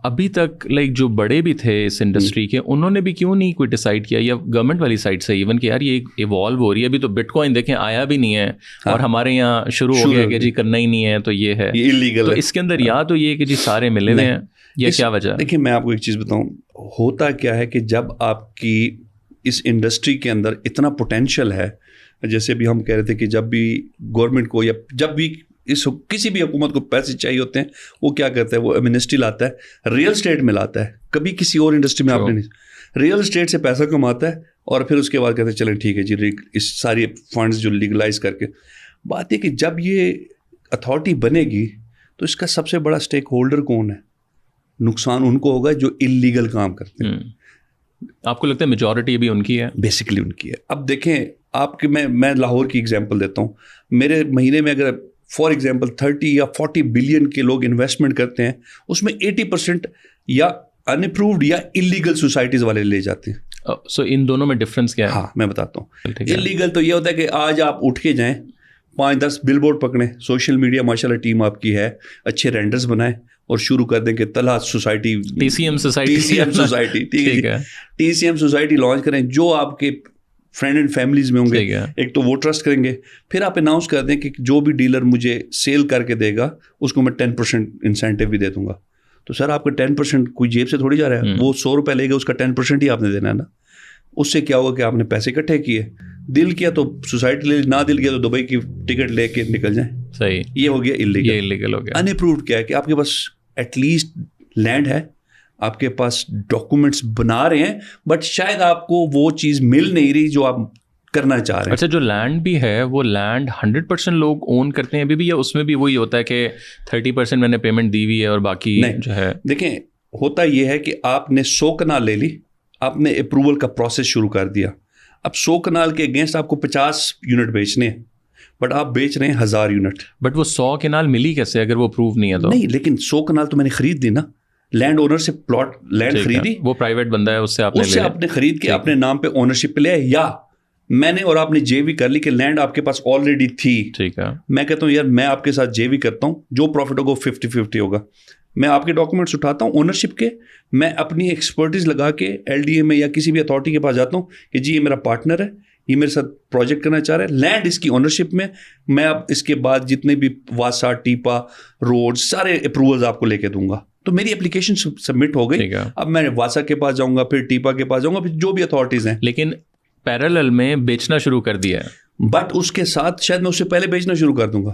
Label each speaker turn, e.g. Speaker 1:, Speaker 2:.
Speaker 1: ابھی تک لائک جو بڑے بھی تھے اس انڈسٹری کے, انہوں نے بھی کیوں نہیں کوئی ڈیسائیڈ کیا, یا گورنمنٹ والی سائڈ سے ایون کہ یار یہ ایوالو ہو رہی ہے, ابھی تو بٹ کوائن دیکھیں آیا بھی نہیں ہے اور ہمارے یہاں شروع ہو گیا کہ جی کرنا ہی نہیں ہے تو یہ ہے
Speaker 2: اللیگل,
Speaker 1: تو اس کے اندر یا تو یہ کہ جی سارے ملے ہوئے ہیں یا کیا وجہ؟
Speaker 2: دیکھیے میں آپ کو ایک چیز بتاؤں, ہوتا کیا ہے کہ جب آپ کی اس انڈسٹری کے اندر اتنا پوٹینشیل ہے, جیسے بھی ہم کہہ رہے تھے کہ جب بھی گورنمنٹ کو یا جب بھی کسی بھی حکومت کو پیسے چاہیے ہوتے ہیں, وہ کیا کرتا ہے, وہ امنسٹری لاتا ہے, ریئل اسٹیٹ میں لاتا ہے, کبھی کسی اور انڈسٹری میں آپ نے نہیں, ریئل اسٹیٹ سے پیسہ کماتا ہے اور پھر اس کے بعد کہتے ہیں چلیں ٹھیک ہے جی اس ساری فنڈز جو لیگلائز کر کے. بات یہ کہ جب یہ اتھارٹی بنے گی تو اس کا سب سے بڑا اسٹیک ہولڈر کون ہے؟ نقصان ان کو ہوگا جو اللیگل کام کرتے ہیں.
Speaker 1: آپ کو لگتا ہے میجورٹی بھی ان کی ہے؟
Speaker 2: بیسکلی ان کی ہے. اب دیکھیں آپ کے میں لاہور کی ایگزامپل دیتا ہوں. میرے مہینے میں اگر فار ایگزامپل 30 یا 40 بلین کے لوگ انویسٹمنٹ کرتے ہیں, اس میں 80% یا ان اپرووڈ یا اللیگل سوسائٹیز والے لے جاتے ہیں.
Speaker 1: سو ان دونوں میں ڈفرینس کیا ہے؟
Speaker 2: ہاں میں بتاتا ہوں. اللیگل تو یہ ہوتا ہے کہ آج آپ اٹھ کے جائیں, 5-10 بل بورڈ پکڑیں, سوشل میڈیا ماشاء اللہ ٹیم آپ کی ہے, اچھے رینڈرز بنائیں اور شروع کر دیں کہ Talha society,
Speaker 1: T C M society,
Speaker 2: ٹھیک ہے, T C M society launch کریں. جو آپ کے فرینڈ اینڈ فیملیز میں ہوں گے, ایک تو وہ ٹرسٹ کریں گے. پھر آپ اناؤنس کر دیں کہ جو بھی ڈیلر مجھے سیل کر کے دے گا اس کو میں 10% انسینٹیو بھی دے دوں گا. تو سر آپ کا 10% کوئی جیب سے تھوڑی جا رہا ہے, وہ 100 روپے لے گا, اس کا 10% ہی آپ نے دینا ہے نا. اس سے کیا ہوگا کہ آپ نے پیسے اکٹھے کیے, دل کیا تو سوسائٹی لے, نہ دل کیا تو دبئی کی ٹکٹ لے کے نکل جائیں.
Speaker 1: صحیح,
Speaker 2: یہ ہو گیا
Speaker 1: یہ اللیگل ہو گیا.
Speaker 2: ان اپرووڈ کیا ہے کہ آپ کے پاس ایٹ لیسٹ لینڈ ہے, آپ کے پاس ڈاکومنٹس بنا رہے ہیں, بٹ شاید آپ کو وہ چیز مل نہیں رہی جو آپ کرنا چاہ رہے ہیں.
Speaker 1: اچھا, جو لینڈ بھی ہے وہ لینڈ 100% لوگ اون کرتے ہیں ابھی بھی, یا اس میں بھی وہی ہوتا ہے کہ 30% میں نے پیمنٹ دی ہوئی ہے اور باقی جو ہے؟
Speaker 2: دیکھیں ہوتا یہ ہے کہ آپ نے 100 کنال لے لی, آپ نے اپروول کا پروسیس شروع کر دیا. اب 100 کنال کے اگینسٹ آپ کو 50 یونٹ بیچنے ہیں, بٹ آپ بیچ رہے ہیں 1000 یونٹ.
Speaker 1: بٹ وہ 100 کنال ملی کیسے اگر وہ اپروو نہیں ہے تو؟
Speaker 2: نہیں, لیکن 100 کنال تو میں نے خرید دی نا, لینڈ اونر سے پلاٹ لینڈ خریدی,
Speaker 1: وہ پرائیویٹ بندہ ہے, اس سے آپ
Speaker 2: نے خرید کے اپنے نام پہ اونرشپ پہ لیا, یا میں نے اور آپ نے جے وی کر لی کہ لینڈ آپ کے پاس آلریڈی تھی.
Speaker 1: ٹھیک ہے,
Speaker 2: میں کہتا ہوں یار میں آپ کے ساتھ جے وی کرتا ہوں, جو پروفٹ ہوگا 50-50 ہوگا. میں آپ کے ڈاکومنٹس اٹھاتا ہوں اونرشپ کے, میں اپنی ایکسپرٹیز لگا کے ایل ڈی اے میں یا کسی بھی اتھارٹی کے پاس جاتا ہوں کہ جی یہ میرا پارٹنر ہے, یہ میرے ساتھ پروجیکٹ کرنا چاہ رہا ہے, لینڈ اس کی اونرشپ میں, میں اب اس کے بعد جتنے بھی واسا, ٹیپا, روڈ, سارے اپروولز آپ کو لے کے دوں گا. تو میری اپلیکیشن سبمٹ ہو گئی. اب میں واسا کے پاس جاؤں گا, پھر ٹیپا کے پاس جاؤں گا, پھر جو بھی اتھارٹیز ہیں.
Speaker 1: لیکن پیرالل میں بیچنا شروع کر دیا ہے,
Speaker 2: بٹ اس کے ساتھ شاید میں اس سے پہلے بیچنا شروع کر دوں گا.